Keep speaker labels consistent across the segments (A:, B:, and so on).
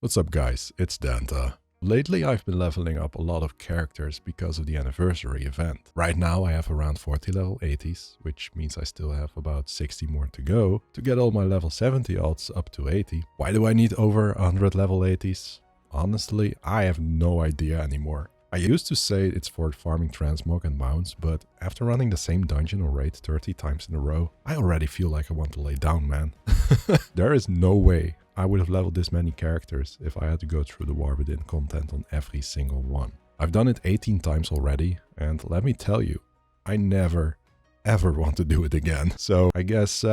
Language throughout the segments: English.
A: What's up guys, it's Danta. Lately I've been leveling up a lot of characters because of the anniversary event. Right now I have around 40 level 80s, which means I still have about 60 more to go to get all my level 70 alts up to 80. Why do I need over 100 level 80s? Honestly, I have no idea anymore. I used to say it's for farming transmog and mounts, but after running the same dungeon or raid 30 times in a row, I already feel like I want to lay down, man. There is no way I would have leveled this many characters if I had to go through the War Within content on every single one. I've done it 18 times already, and let me tell you, I never ever want to do it again. So I guess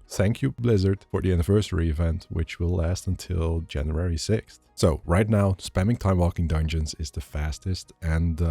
A: thank you Blizzard for the anniversary event, which will last until January 6th. So right now, spamming time walking dungeons is the fastest and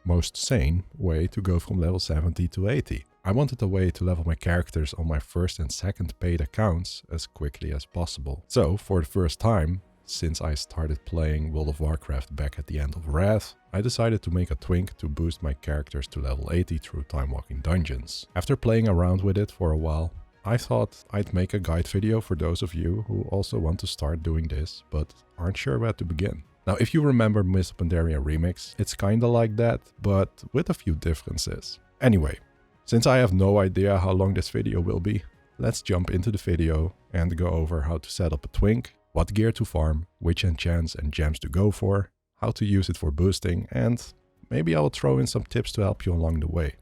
A: most sane way to go from level 70 to 80. I wanted a way to level my characters on my first and second paid accounts as quickly as possible. So for the first time, since I started playing World of Warcraft back at the end of Wrath, I decided to make a twink to boost my characters to level 80 through time walking dungeons. After playing around with it for a while, I thought I'd make a guide video for those of you who also want to start doing this, but aren't sure where to begin. Now, if you remember Mists of Pandaria Remix, it's kinda like that, but with a few differences. Anyway, since I have no idea how long this video will be, let's jump into the video and go over how to set up a twink, what gear to farm, which enchants and gems to go for, how to use it for boosting, and maybe I will throw in some tips to help you along the way.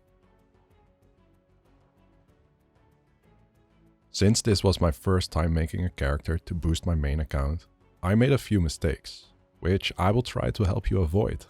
A: Since this was my first time making a character to boost my main account, I made a few mistakes, which I will try to help you avoid.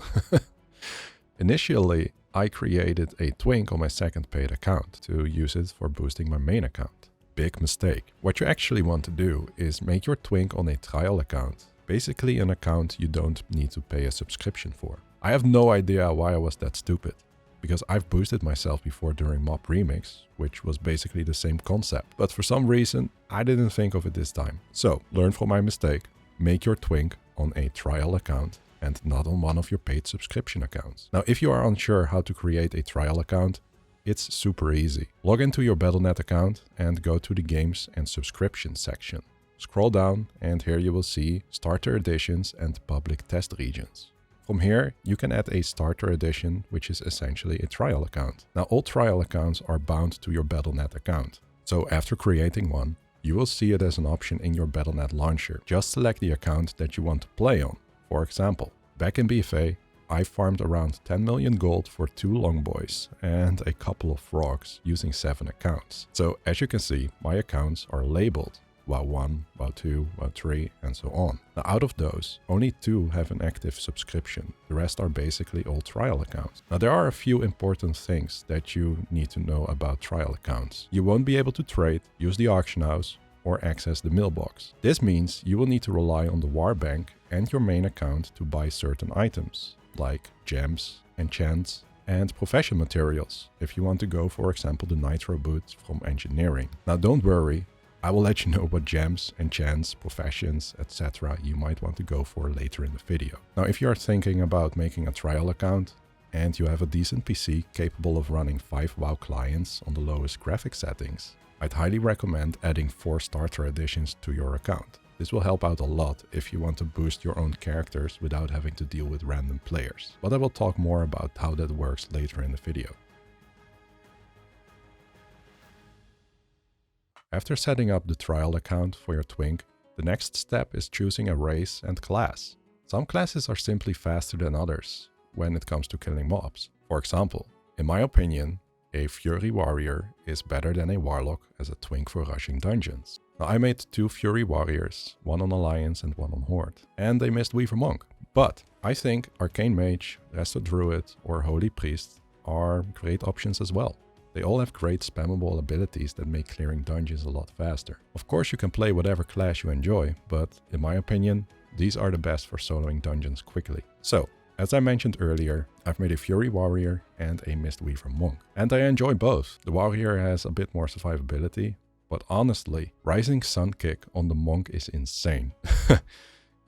A: Initially, I created a twink on my second paid account to use it for boosting my main account. Big mistake. What you actually want to do is make your twink on a trial account, basically an account you don't need to pay a subscription for. I have no idea why I was that stupid, because I've boosted myself before during Mob Remix, which was basically the same concept, but for some reason I didn't think of it this time. So, learn from my mistake, make your twink on a trial account and not on one of your paid subscription accounts. Now, if you are unsure how to create a trial account, it's super easy. Log into your Battle.net account and go to the Games and Subscriptions section. Scroll down and here you will see Starter Editions and Public Test Regions. From here, you can add a Starter Edition, which is essentially a trial account. Now, all trial accounts are bound to your Battle.net account. So after creating one, you will see it as an option in your Battle.net launcher. Just select the account that you want to play on. For example, back in BFA, I farmed around 10 million gold for 2 longboys and a couple of frogs using 7 accounts. So as you can see, my accounts are labeled WoW 1, WoW 2, WoW 3 and so on. Now out of those, only 2 have an active subscription. The rest are basically all trial accounts. Now there are a few important things that you need to know about trial accounts. You won't be able to trade, use the auction house, or access the mailbox. This means you will need to rely on the Warbank and your main account to buy certain items, like gems, enchants, and profession materials, if you want to go, for example, the Nitro boots from engineering. Now don't worry, I will let you know what gems, enchants, professions, etc. you might want to go for later in the video. Now if you are thinking about making a trial account, and you have a decent PC capable of running 5 WoW clients on the lowest graphic settings, I'd highly recommend adding 4 starter editions to your account. This will help out a lot if you want to boost your own characters without having to deal with random players. But I will talk more about how that works later in the video. After setting up the trial account for your twink, the next step is choosing a race and class. Some classes are simply faster than others when it comes to killing mobs. For example, in my opinion, a Fury Warrior is better than a Warlock as a twink for rushing dungeons. Now I made 2 Fury Warriors, one on Alliance and one on Horde, and a Mistweaver Monk. But I think Arcane Mage, Resto Druid or Holy Priest are great options as well. They all have great spammable abilities that make clearing dungeons a lot faster. Of course you can play whatever class you enjoy, but in my opinion, these are the best for soloing dungeons quickly. So, as I mentioned earlier, I've made a Fury Warrior and a Mistweaver Monk. And I enjoy both. The Warrior has a bit more survivability, but honestly, Rising Sun Kick on the Monk is insane.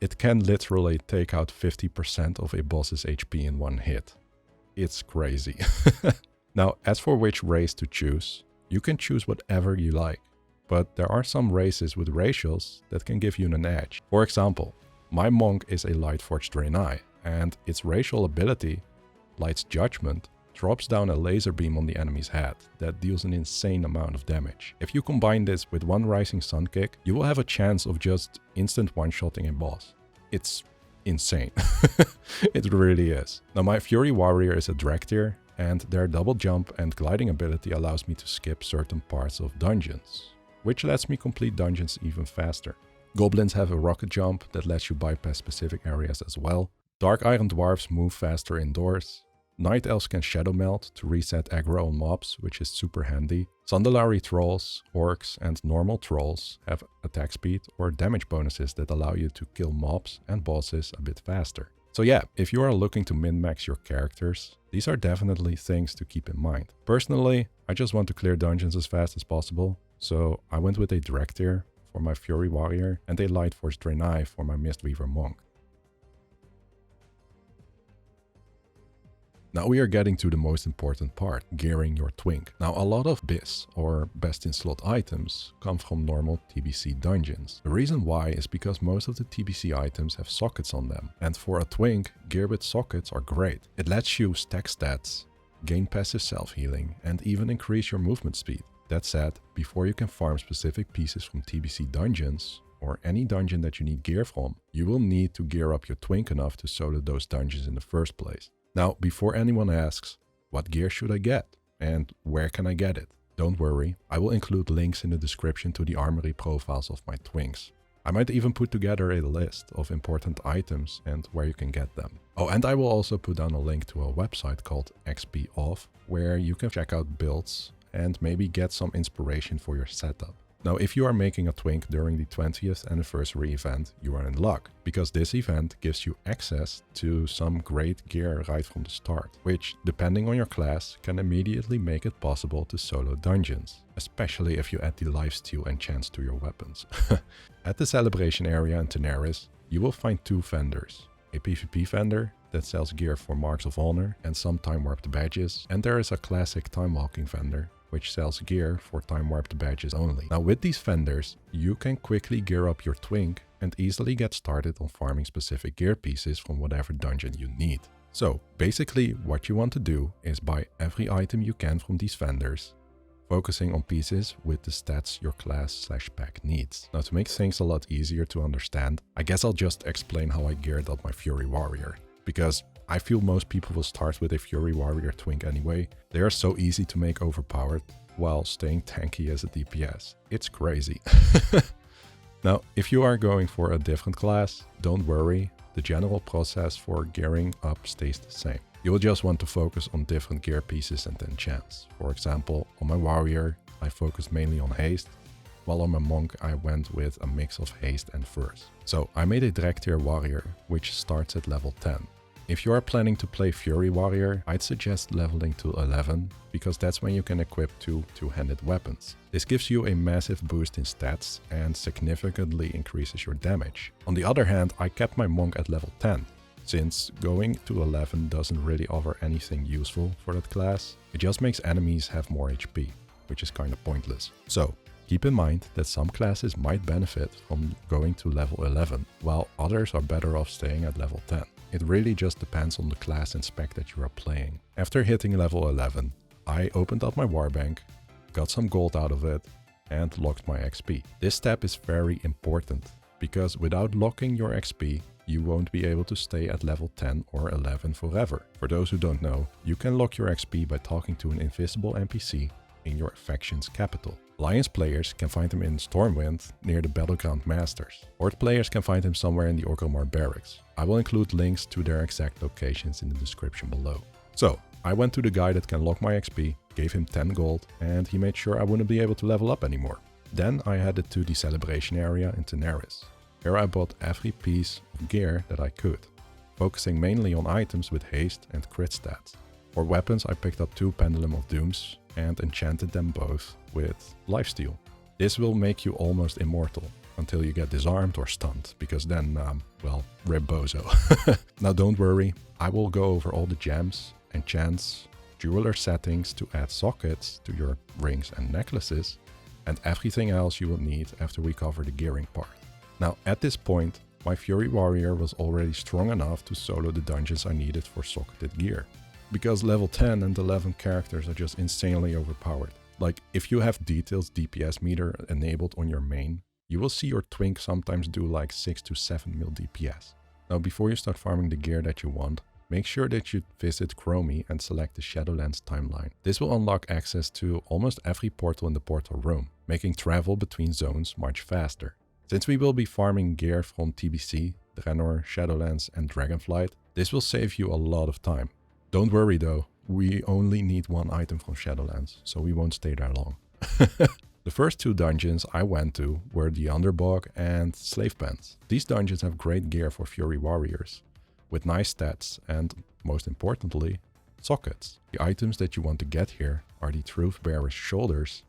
A: It can literally take out 50% of a boss's HP in one hit. It's crazy. Now, as for which race to choose, you can choose whatever you like. But there are some races with ratios that can give you an edge. For example, My monk is a Lightforged Draenei, and its racial ability, Light's Judgment, drops down a laser beam on the enemy's head that deals an insane amount of damage. If you combine this with one Rising Sun kick, you will have a chance of just instant one-shotting a boss. It's insane. It really is. Now my Fury Warrior is a Drag tier, and their double jump and gliding ability allows me to skip certain parts of dungeons, which lets me complete dungeons even faster. Goblins have a rocket jump that lets you bypass specific areas as well. Dark Iron Dwarves move faster indoors. Night Elves can Shadow Melt to reset aggro on mobs, which is super handy. Sandalari Trolls, Orcs and normal Trolls have attack speed or damage bonuses that allow you to kill mobs and bosses a bit faster. So yeah, if you are looking to min-max your characters, these are definitely things to keep in mind. Personally, I just want to clear dungeons as fast as possible, so I went with a Drag tier for my Fury Warrior and a Lightforged Draenei for my Mistweaver Monk. Now we are getting to the most important part, gearing your twink. Now a lot of BIS, or best in slot items, come from normal TBC dungeons. The reason why is because most of the TBC items have sockets on them, and for a twink, gear with sockets are great. It lets you stack stats, gain passive self-healing, and even increase your movement speed. That said, before you can farm specific pieces from TBC dungeons, or any dungeon that you need gear from, you will need to gear up your twink enough to solo those dungeons in the first place. Now, before anyone asks, what gear should I get and where can I get it? Don't worry, I will include links in the description to the armory profiles of my twinks. I might even put together a list of important items and where you can get them. Oh, and I will also put down a link to a website called XP Off, where you can check out builds and maybe get some inspiration for your setup. Now, if you are making a twink during the 20th anniversary event, you are in luck, because this event gives you access to some great gear right from the start, which, depending on your class, can immediately make it possible to solo dungeons, especially if you add the lifesteal enchants to your weapons. At the celebration area in Tanaris, you will find two vendors. A PvP vendor that sells gear for Marks of Honor and some time-warped badges, and there is a classic time-walking vendor which sells gear for time-warped badges only. Now with these vendors, you can quickly gear up your twink and easily get started on farming specific gear pieces from whatever dungeon you need. So basically what you want to do is buy every item you can from these vendors, focusing on pieces with the stats your class/pack needs. Now to make things a lot easier to understand, I guess I'll just explain how I geared up my Fury Warrior, because I feel most people will start with a Fury Warrior twink anyway. They are so easy to make overpowered while staying tanky as a DPS. It's crazy. Now, if you are going for a different class, don't worry. The general process for gearing up stays the same. You will just want to focus on different gear pieces and enchants. For example, on my Warrior, I focused mainly on haste, while on my Monk I went with a mix of haste and verse. So I made a Drag tier Warrior, which starts at level 10. If you are planning to play Fury Warrior, I'd suggest leveling to 11, because that's when you can equip two two-handed weapons. This gives you a massive boost in stats and significantly increases your damage. On the other hand, I kept my Monk at level 10, since going to 11 doesn't really offer anything useful for that class. It just makes enemies have more HP, which is kind of pointless. So keep in mind that some classes might benefit from going to level 11, while others are better off staying at level 10. It really just depends on the class and spec that you are playing. After hitting level 11, I opened up my warbank, got some gold out of it, and locked my XP. This step is very important, because without locking your XP, you won't be able to stay at level 10 or 11 forever. For those who don't know, you can lock your XP by talking to an invisible NPC in your faction's capital. Alliance players can find him in Stormwind near the Battleground Masters. Horde players can find him somewhere in the Orgrimmar barracks. I will include links to their exact locations in the description below. So, I went to the guy that can lock my XP, gave him 10 gold, and he made sure I wouldn't be able to level up anymore. Then I headed to the celebration area in Tanaris. Here I bought every piece of gear that I could, focusing mainly on items with haste and crit stats. For weapons I picked up 2 Pendulum of Dooms and enchanted them both with lifesteal. This will make you almost immortal until you get disarmed or stunned, because then, well, rip bozo. Now don't worry, I will go over all the gems, enchants, jeweler settings to add sockets to your rings and necklaces, and everything else you will need after we cover the gearing part. Now at this point, my Fury Warrior was already strong enough to solo the dungeons I needed for socketed gear. Because level 10 and 11 characters are just insanely overpowered. Like, if you have Detail's DPS meter enabled on your main, you will see your Twink sometimes do like 6 to 7 mil DPS. Now, before you start farming the gear that you want, make sure that you visit Chromie and select the Shadowlands timeline. This will unlock access to almost every portal in the portal room, making travel between zones much faster. Since we will be farming gear from TBC, Draenor, Shadowlands and Dragonflight, this will save you a lot of time. Don't worry though, we only need one item from Shadowlands, so we won't stay there long. The first two dungeons I went to were the Underbog and Slave Pens. These dungeons have great gear for Fury Warriors, with nice stats and, most importantly, sockets. The items that you want to get here are the Truthbearer's Shoulders,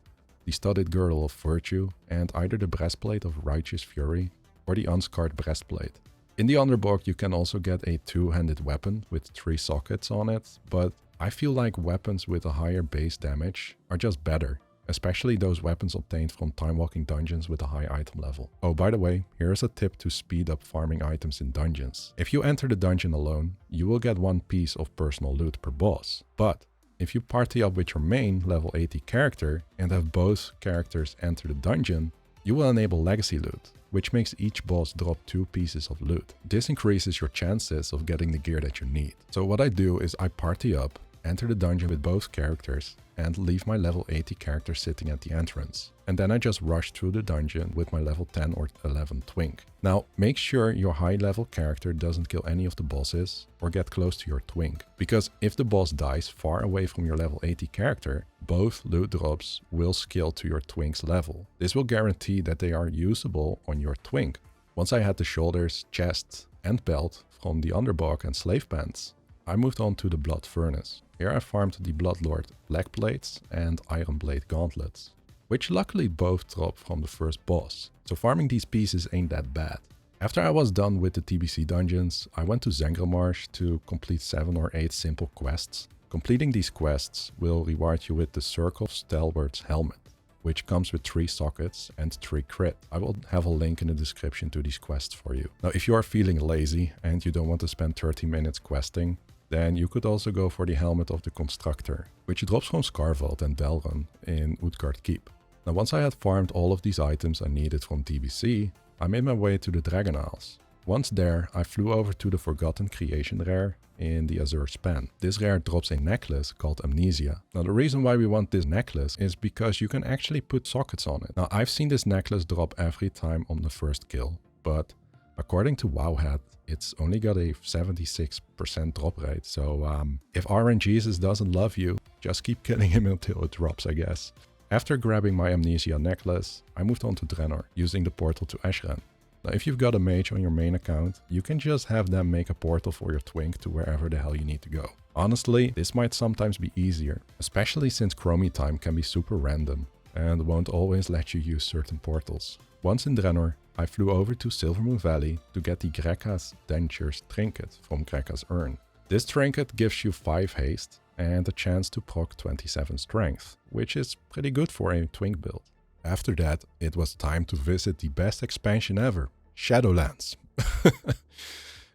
A: the Studded Girdle of Virtue, and either the Breastplate of Righteous Fury or the Unscarred Breastplate. In the Underbog you can also get a two-handed weapon with 3 sockets on it, but I feel like weapons with a higher base damage are just better, especially those weapons obtained from time-walking dungeons with a high item level. Oh, by the way, here's a tip to speed up farming items in dungeons. If you enter the dungeon alone, you will get 1 piece of personal loot per boss, but if you party up with your main level 80 character and have both characters enter the dungeon, you will enable legacy loot, which makes each boss drop 2 pieces of loot. This increases your chances of getting the gear that you need. So what I do is I party up, enter the dungeon with both characters, and leave my level 80 character sitting at the entrance. And then I just rush through the dungeon with my level 10 or 11 Twink. Now, make sure your high level character doesn't kill any of the bosses or get close to your Twink. Because if the boss dies far away from your level 80 character, both loot drops will scale to your Twink's level. This will guarantee that they are usable on your Twink. Once I had the shoulders, chest and belt from the Underbog and Slave Pants, I moved on to the Blood Furnace. Here I farmed the Bloodlord Black Plates and Iron Blade Gauntlets, which luckily both drop from the first boss, so farming these pieces ain't that bad. After I was done with the TBC dungeons, I went to Zangarmarsh to complete 7 or 8 simple quests. Completing these quests will reward you with the Circle of Stalwart's helmet, which comes with 3 sockets and 3 crit. I will have a link in the description to these quests for you. Now, if you are feeling lazy and you don't want to spend 30 minutes questing, then you could also go for the Helmet of the Constructor, which drops from Scarvald and Delrun in Utgard Keep. Now, once I had farmed all of these items I needed from TBC, I made my way to the Dragon Isles. Once there, I flew over to the Forgotten Creation rare in the Azure Span. This rare drops a necklace called Amnesia. Now, the reason why we want this necklace is because you can actually put sockets on it. Now, I've seen this necklace drop every time on the first kill, but according to Wowhead, it's only got a 76% drop rate, so if RNGesus doesn't love you, just keep killing him until it drops, I guess. After grabbing my Amnesia necklace, I moved on to Draenor, using the portal to Ashran. Now, if you've got a mage on your main account, you can just have them make a portal for your Twink to wherever the hell you need to go. Honestly, this might sometimes be easier, especially since Chromie time can be super random and won't always let you use certain portals. Once in Draenor, I flew over to Silvermoon Valley to get the Grekka's Dentures trinket from Grekka's urn. This trinket gives you 5 haste and a chance to proc 27 strength, which is pretty good for a Twink build. After that, it was time to visit the best expansion ever, Shadowlands.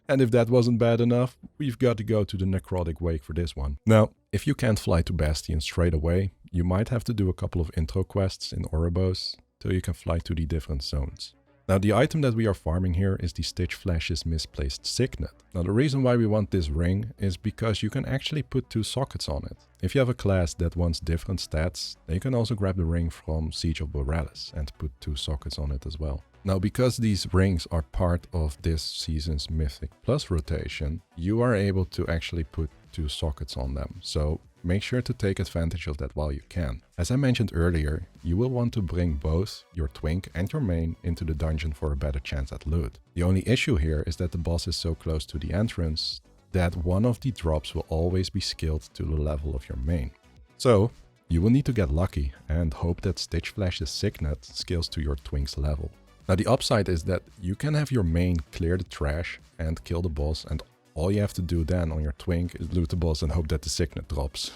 A: And if that wasn't bad enough, we've got to go to the Necrotic Wake for this one. Now, if you can't fly to Bastion straight away, you might have to do a couple of intro quests in Oribos till you can fly to the different zones. Now, the item that we are farming here is the Stitchflash's Misplaced Signet. Now, the reason why we want this ring is because you can actually put 2 sockets on it. If you have a class that wants different stats, then you can also grab the ring from Siege of Boralus and put 2 sockets on it as well. Now, because these rings are part of this season's Mythic Plus rotation, you are able to actually put 2 sockets on them. So make sure to take advantage of that while you can. As I mentioned earlier, you will want to bring both your Twink and your main into the dungeon for a better chance at loot. The only issue here is that the boss is so close to the entrance that one of the drops will always be scaled to the level of your main. So you will need to get lucky and hope that Stitchflash's Signet scales to your Twink's level. Now, the upside is that you can have your main clear the trash and kill the boss, and all you have to do then on your Twink is loot the boss and hope that the Signet drops.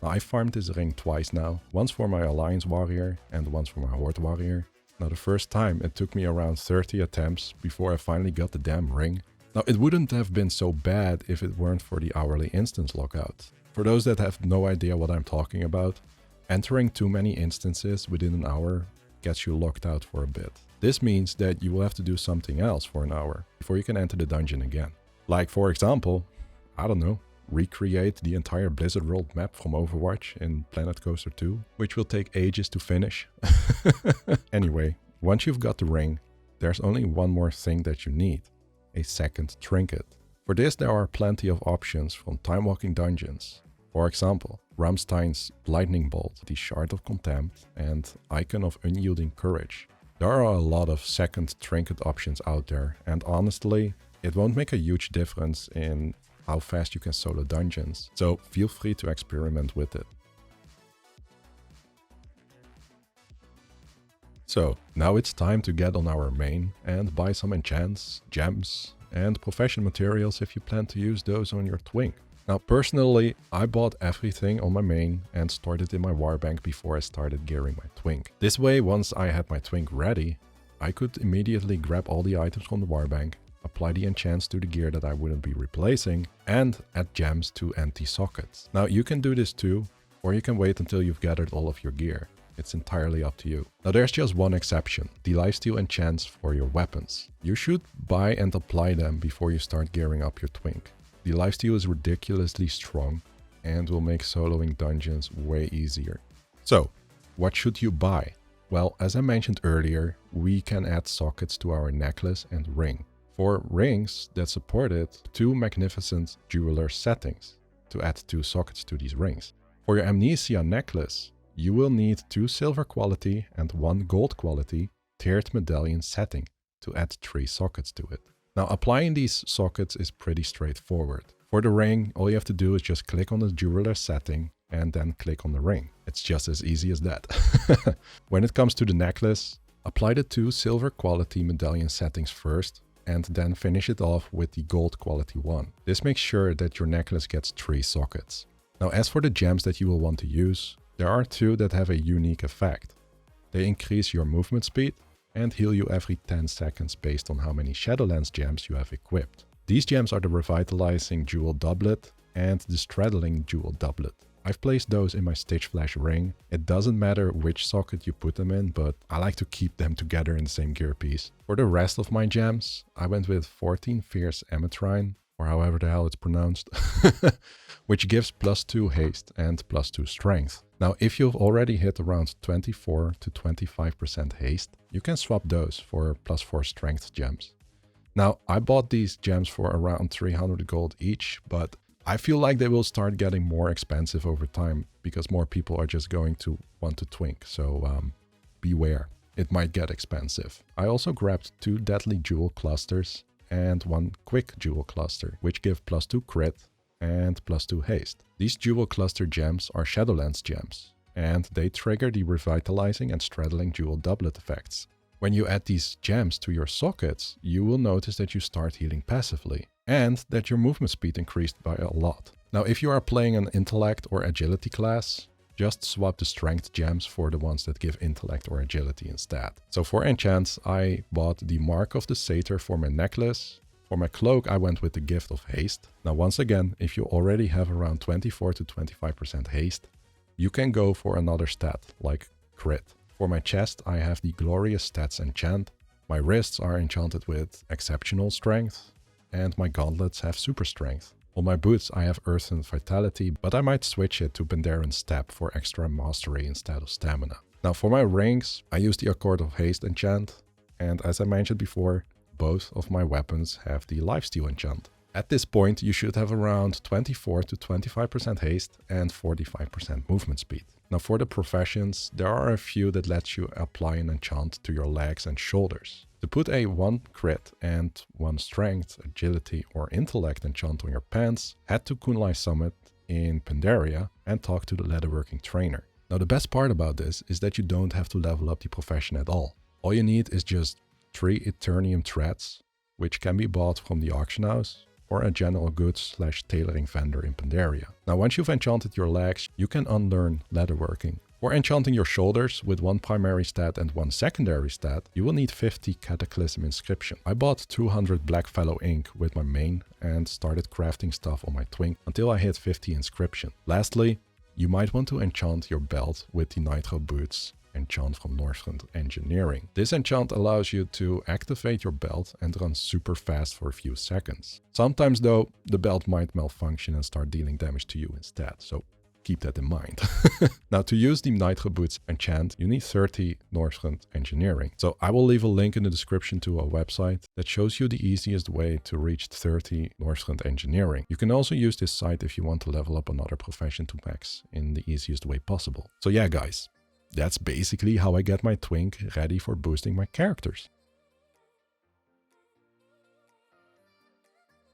A: Now, I farmed this ring twice now, once for my Alliance Warrior and once for my Horde Warrior. Now the first time it took me around 30 attempts before I finally got the damn ring. Now it wouldn't have been so bad if it weren't for the hourly instance lockout. For those that have no idea what I'm talking about, entering too many instances within an hour gets you locked out for a bit. This means that you will have to do something else for an hour before you can enter the dungeon again. Like for example, I don't know, recreate the entire Blizzard World map from Overwatch in Planet Coaster 2, which will take ages to finish. Anyway, once you've got the ring, there's only one more thing that you need, a second trinket. For this there are plenty of options from Time Walking Dungeons. For example, Rammstein's Lightning Bolt, the Shard of Contempt, and Icon of Unyielding Courage. There are a lot of second trinket options out there, and honestly, it won't make a huge difference in how fast you can solo dungeons, so feel free to experiment with it. So, now it's time to get on our main and buy some enchants, gems, and profession materials if you plan to use those on your twink. Now personally, I bought everything on my main and stored it in my warbank before I started gearing my twink. This way, once I had my twink ready, I could immediately grab all the items from the warbank, apply the enchants to the gear that I wouldn't be replacing, and add gems to empty sockets. Now you can do this too, or you can wait until you've gathered all of your gear. It's entirely up to you. Now there's just one exception, the lifesteal enchants for your weapons. You should buy and apply them before you start gearing up your twink. The lifesteal is ridiculously strong and will make soloing dungeons way easier. So, what should you buy? Well, as I mentioned earlier, we can add sockets to our necklace and ring. For rings that support it, 2 magnificent jeweler settings to add 2 sockets to these rings. For your Amnesia necklace, you will need 2 silver quality and 1 gold quality tiered medallion setting to add 3 sockets to it. Now applying these sockets is pretty straightforward. For the ring, all you have to do is just click on the jeweler setting and then click on the ring. It's just as easy as that. When it comes to the necklace, apply the 2 silver quality medallion settings first and then finish it off with the gold quality one. This makes sure that your necklace gets 3 sockets. Now as for the gems that you will want to use, there are 2 that have a unique effect. They increase your movement speed and heal you every 10 seconds based on how many Shadowlands gems you have equipped. These gems are the Revitalizing Jewel Doublet and the Straddling Jewel Doublet. I've placed those in my Stitch Flash ring. It doesn't matter which socket you put them in, but I like to keep them together in the same gear piece. For the rest of my gems, I went with 14 Fierce Ametrine, or however the hell it's pronounced, which gives +2 haste and +2 strength. Now, if you've already hit around 24 to 25% haste, you can swap those for +4 strength gems. Now, I bought these gems for around 300 gold each, but I feel like they will start getting more expensive over time because more people are just going to want to twink, so beware. It might get expensive. I also grabbed 2 Deadly Jewel Clusters and 1 Quick Jewel Cluster, which give +2 crit and +2 haste. These Jewel Cluster gems are Shadowlands gems, and they trigger the Revitalizing and Straddling Jewel Doublet effects. When you add these gems to your sockets, you will notice that you start healing passively, and that your movement speed increased by a lot. Now, if you are playing an Intellect or Agility class, just swap the Strength gems for the ones that give Intellect or Agility instead. So for enchants, I bought the Mark of the Satyr for my necklace. For my cloak, I went with the Gift of Haste. Now, once again, if you already have around 24 to 25% haste, you can go for another stat, like crit. For my chest, I have the Glorious Stats enchant. My wrists are enchanted with Exceptional Strength, and my gauntlets have Super Strength. On my boots, I have Earthen Vitality, but I might switch it to Pandaren Step for extra mastery instead of stamina. Now, for my rings, I use the Accord of Haste enchant, and as I mentioned before, both of my weapons have the Lifesteal enchant. At this point, you should have around 24 to 25% haste and 45% movement speed. Now for the professions, there are a few that let you apply an enchant to your legs and shoulders. To put a 1 crit and 1 strength, agility or intellect enchant on your pants, head to Kunlai Summit in Pandaria and talk to the leatherworking trainer. Now the best part about this is that you don't have to level up the profession at all. All you need is just 3 Eternium threads, which can be bought from the auction house or a general goods/tailoring vendor in Pandaria. Now once you've enchanted your legs, you can unlearn leatherworking. For enchanting your shoulders with one primary stat and one secondary stat, you will need 50 Cataclysm Inscription. I bought 200 Blackfellow ink with my main and started crafting stuff on my twink until I hit 50 inscription. Lastly, you might want to enchant your belt with the Nitro Boots enchant from Northrend Engineering. This enchant allows you to activate your belt and run super fast for a few seconds. Sometimes though, the belt might malfunction and start dealing damage to you instead, so keep that in mind. Now, to use the Nitro Boots enchant, you need 30 Northrend Engineering. So I will leave a link in the description to a website that shows you the easiest way to reach 30 Northrend Engineering. You can also use this site if you want to level up another profession to max in the easiest way possible. So yeah, guys, that's basically how I get my twink ready for boosting my characters.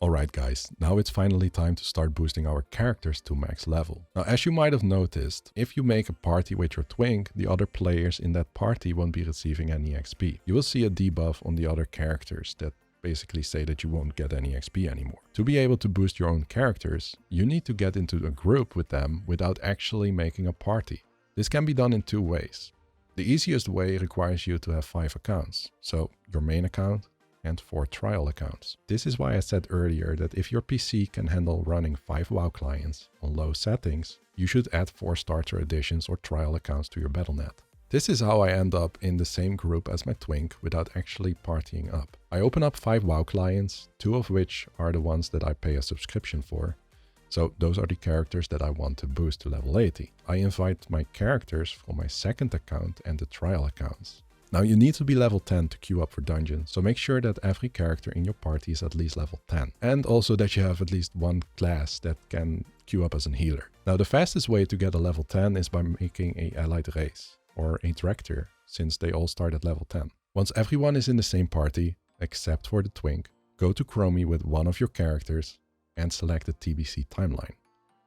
A: Alright guys, now it's finally time to start boosting our characters to max level. Now, as you might have noticed, if you make a party with your twink, the other players in that party won't be receiving any XP. You will see a debuff on the other characters that basically say that you won't get any XP anymore. To be able to boost your own characters, you need to get into a group with them without actually making a party. This can be done in two ways. The easiest way requires you to have 5 accounts, so your main account and 4 trial accounts. This is why I said earlier that if your PC can handle running 5 WoW clients on low settings, you should add 4 starter editions or trial accounts to your Battle.net. This is how I end up in the same group as my twink without actually partying up. I open up 5 WoW clients, 2 of which are the ones that I pay a subscription for. So those are the characters that I want to boost to level 80. I invite my characters from my second account and the trial accounts. Now you need to be level 10 to queue up for dungeons, so make sure that every character in your party is at least level 10. And also that you have at least one class that can queue up as a healer. Now the fastest way to get a level 10 is by making a allied race, or a director, since they all start at level 10. Once everyone is in the same party, except for the twink, go to Chromie with one of your characters and select the TBC timeline.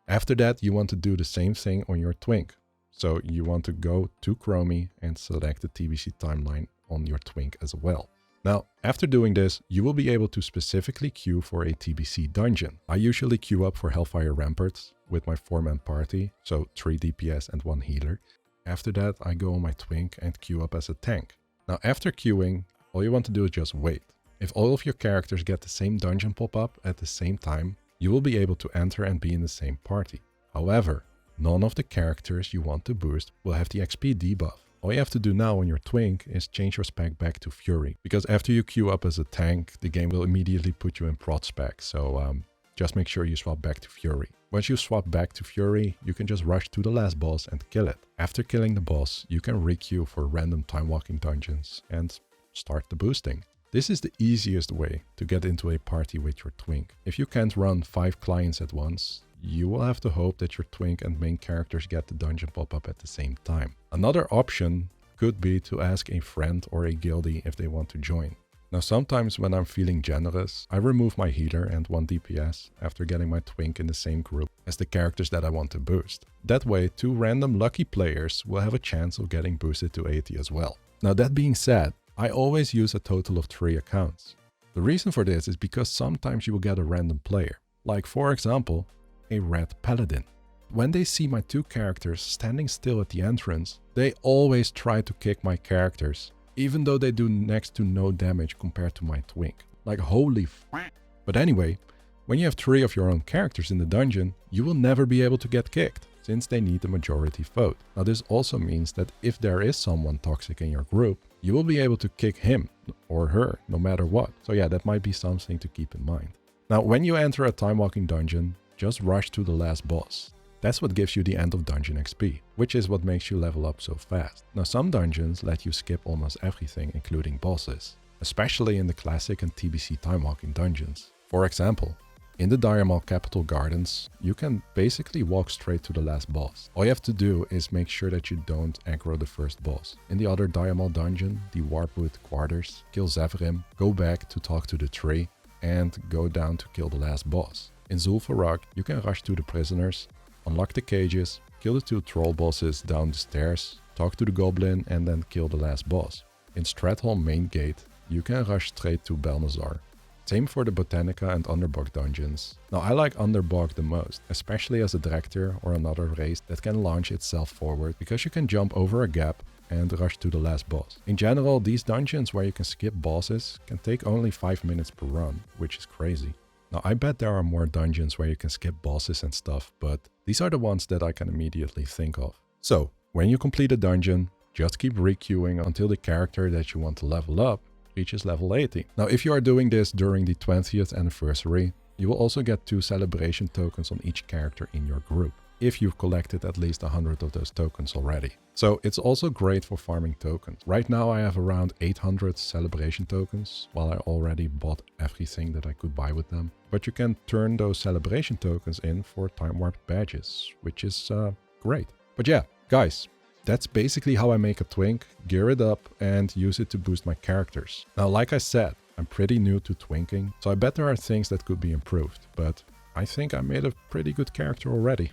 A: After that, you want to do the same thing on your twink. So you want to go to Chromie and select the TBC timeline on your twink as well. Now, after doing this, you will be able to specifically queue for a TBC dungeon. I usually queue up for Hellfire Ramparts with my 4-man party, so 3 DPS and 1 healer. After that, I go on my twink and queue up as a tank. Now, after queuing, all you want to do is just wait. If all of your characters get the same dungeon pop up at the same time, you will be able to enter and be in the same party. However, none of the characters you want to boost will have the XP debuff. All you have to do now on your twink is change your spec back to Fury, because after you queue up as a tank, the game will immediately put you in prot spec, so just make sure you swap back to Fury. Once you swap back to Fury, you can just rush to the last boss and kill it. After killing the boss, you can re-queue for random time walking dungeons and start the boosting. This is the easiest way to get into a party with your twink. If you can't run 5 clients at once, you will have to hope that your twink and main characters get the dungeon pop-up at the same time. Another option could be to ask a friend or a guildie if they want to join. Now sometimes when I'm feeling generous, I remove my healer and 1 DPS after getting my twink in the same group as the characters that I want to boost. That way 2 random lucky players will have a chance of getting boosted to 80 as well. Now that being said, I always use a total of 3 accounts. The reason for this is because sometimes you will get a random player, like for example, a red paladin. When they see my 2 characters standing still at the entrance, they always try to kick my characters, even though they do next to no damage compared to my twink. Like holy f***. But anyway, when you have 3 of your own characters in the dungeon, you will never be able to get kicked, since they need the majority vote. Now this also means that if there is someone toxic in your group, you will be able to kick him or her no matter what. So yeah, that might be something to keep in mind. Now when you enter a time walking dungeon, just rush to the last boss. That's what gives you the end of dungeon XP, which is what makes you level up so fast. Now some dungeons let you skip almost everything, including bosses, especially in the classic and TBC time walking dungeons. For example, in the Dire Maul Capital Gardens, you can basically walk straight to the last boss. All you have to do is make sure that you don't aggro the first boss. In the other Dire Maul dungeon, the Warpwood Quarters, kill Zephyrim, go back to talk to the tree, and go down to kill the last boss. In Zul'Farrak, you can rush to the prisoners, unlock the cages, kill the 2 troll bosses down the stairs, talk to the goblin, and then kill the last boss. In Stratholme Main Gate, you can rush straight to Balnazar, Same for the Botanica and Underbog dungeons. Now I like Underbog the most, especially as a Drektyr or another race that can launch itself forward because you can jump over a gap and rush to the last boss. In general, these dungeons where you can skip bosses can take only 5 minutes per run, which is crazy. Now I bet there are more dungeons where you can skip bosses and stuff, but these are the ones that I can immediately think of. So, when you complete a dungeon, just keep requeuing until the character that you want to level up reaches level 80. Now if you are doing this during the 20th anniversary, you will also get 2 celebration tokens on each character in your group, if you've collected at least 100 of those tokens already. So it's also great for farming tokens. Right now I have around 800 celebration tokens, while I already bought everything that I could buy with them. But you can turn those celebration tokens in for time warped badges, which is great. But yeah, guys, that's basically how I make a twink, gear it up, and use it to boost my characters. Now, like I said, I'm pretty new to twinking, so I bet there are things that could be improved, but I think I made a pretty good character already.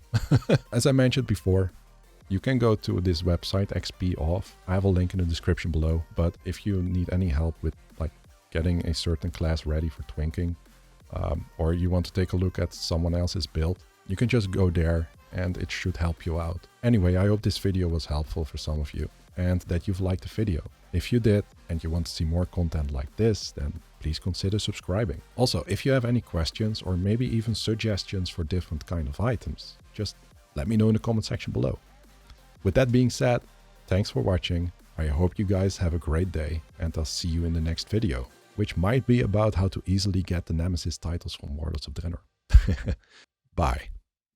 A: As I mentioned before, you can go to this website, XP Off. I have a link in the description below, but if you need any help with like getting a certain class ready for twinking, or you want to take a look at someone else's build, you can just go there and it should help you out. Anyway, I hope this video was helpful for some of you and that you've liked the video. If you did and you want to see more content like this, then please consider subscribing. Also, if you have any questions or maybe even suggestions for different kind of items, just let me know in the comment section below. With that being said, thanks for watching. I hope you guys have a great day and I'll see you in the next video, which might be about how to easily get the Nemesis titles from Warlords of Draenor. Bye.